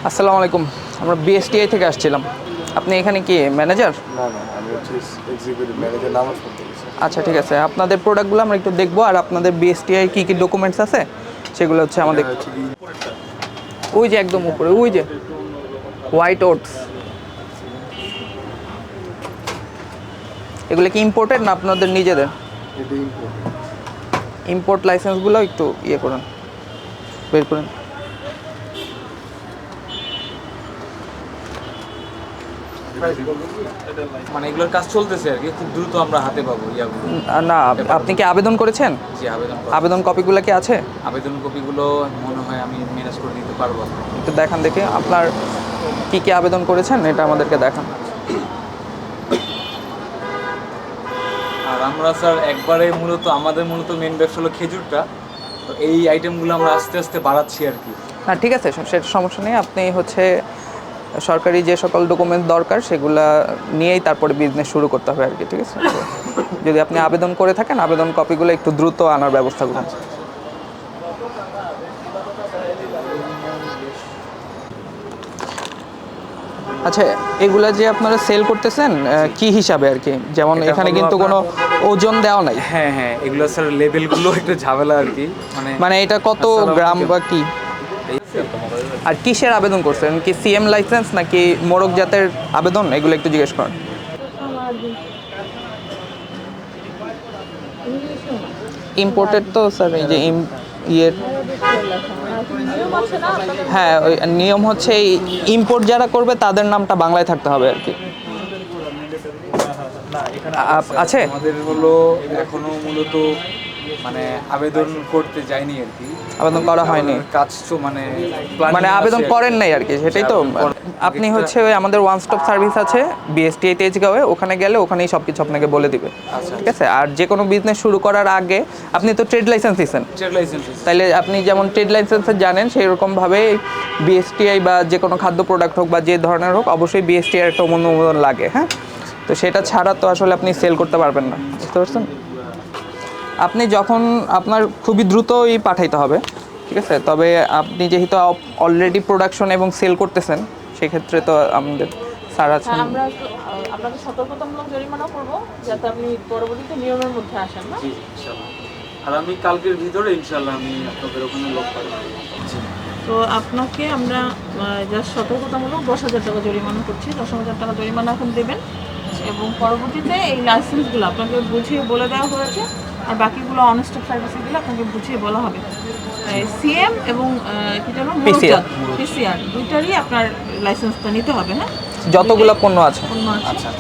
আসসালামু আলাইকুম। আমরা বিএসটিআই থেকে আসছিলাম। আপনি এখানে কি ম্যানেজার? না না, আমি হচ্ছে এক্সিকিউটিভ ম্যানেজার, নামাজ পড়তে গেছি। আচ্ছা, ঠিক আছে। আপনাদের প্রোডাক্টগুলো আমরা একটু দেখবো, আর আপনাদের বিএসটিআই কী কী ডকুমেন্টস আছে সেগুলো হচ্ছে আমাদের। এটা হচ্ছে কি ওই যে একদম উপরে, ওই যে হোয়াইট ওটস, এগুলো কি ইম্পোর্টেড না আপনাদের নিজেদের? এটা ইম্পোর্ট। ইম্পোর্ট লাইসেন্সগুলো একটু ইয়ে করুন, বের করুন। মানে এগুলোর কাজ চলতেছে আর কি, খুব দ্রুত আমরা হাতে পাবো ইয়াগুলো। না, আপনি কি আবেদন করেছেন? যে আবেদন কপিগুলো কি আছে? আবেদন কপিগুলো মনে হয় আমি ম্যানেজ করে দিতে পারবো। একটু দেখান দেখি আপনার কি কি আবেদন করেছেন, এটা আমাদেরকে দেখান। আর আমরা স্যার একবারে আমাদের মূলত মেন ব্যবসা হলো খেজুরটা, তো এই আইটেমগুলো আমরা আস্তে আস্তে বাড়াচ্ছি আর কি। না, ঠিক আছে, সেটা সমস্যা নেই। আপনি হচ্ছে সরকারি যে সকল ডকুমেন্ট দরকার সেগুলা নিয়েই তারপরে বিজনেস শুরু করতে হবে আর কি, ঠিক আছে? তো যদি আপনি আবেদন করে থাকেন, আবেদন কপিগুলো একটু দ্রুত আনার ব্যবস্থা করুন। আচ্ছা, এগুলা যে আপনারা সেল করতেছেন কি হিসাবে আর কি? যেমন এটা এখানে হলো কিন্তু কোনো ওজন দেওয়া নাই। হ্যাঁ হ্যাঁ, এগুলো স্যার লেভেলগুলো একটু ঝামেলা আর কি। মানে এটা কত গ্রাম বা কি? আর কিসের আবেদন করছেন? কি সিএম লাইসেন্স নাকি মোরগ জাতের আবেদন? এগুলো একটু জিজ্ঞেস করেন। ইম্পোর্টেড তো স্যার, এই যে ইয়ের, হ্যাঁ, ওই নিয়ম হচ্ছে ইম্পোর্ট যারা করবে তাদের নামটা বাংলায় থাকতে হবে আর কি। আছে আমাদের হলো এখনো মূলত মানে আবেদন করতে যায়নি আর কি, আবেদন করা হয়নি, কাজ তো মানে মানে আবেদন করেন নাই আর কি, সেটাই তো। আপনি হচ্ছে ওই আমাদের ওয়ান স্টপ সার্ভিস আছে বিএসটিআই তেজগাঁওয়ে, ওখানে গেলে ওখানেই সব কিছু আপনাকে বলে দিবে, ঠিক আছে? আর যে কোনো বিজনেস শুরু করার আগে আপনি তো ট্রেড লাইসেন্স দিচ্ছেন, তাইলে আপনি যেমন ট্রেড লাইসেন্সে জানেন সেই রকমভাবে বিএসটিআই বা যে কোনো খাদ্য প্রোডাক্ট হোক বা যে ধরনের হোক, অবশ্যই বিএসটিআই একটা অনুমোদন লাগে, হ্যাঁ? তো সেটা ছাড়া তো আসলে আপনি সেল করতে পারবেন না, বুঝতে পারছেন? আপনি যখন আপনার খুবই দ্রুতই পাঠাইতে হবে, ঠিক আছে? তবে আপনি যেহেতু অলরেডি প্রোডাকশন এবং সেল করতেছেন, সেক্ষেত্রে তো আমাদের স্যার আছেন। আমরা আপনাকে সতর্কতামূলক জরিমানা করব যাতে আপনি পরবর্তীতে নিয়মের মধ্যে আসেন না। জি ইনশাআল্লাহ। আর আমি কালকের ভিতরে ইনশাআল্লাহ আমি আপনাদের ওখানে লোক পাঠাবো। তো আপনাকে আমরা জাস্ট সতর্কতামূলক 10,000 টাকা জরিমানা করছি। 10,000 টাকা জরিমানা এখন দেবেন, এবং পরবর্তীতে এই লাইসেন্সগুলো আপনাকে বুঝিয়ে বলে দেওয়া হয়েছে, আর বাকিগুলো অনস্টপ সার্ভিসগুলো আপনাকে বুঝিয়ে বলা হবে। সিএম এবং কি যেন পিসিআর দুইটারই আপনার লাইসেন্সটা নিতে হবে, হ্যাঁ? যতগুলো পণ্য আছে। পণ্য আছে।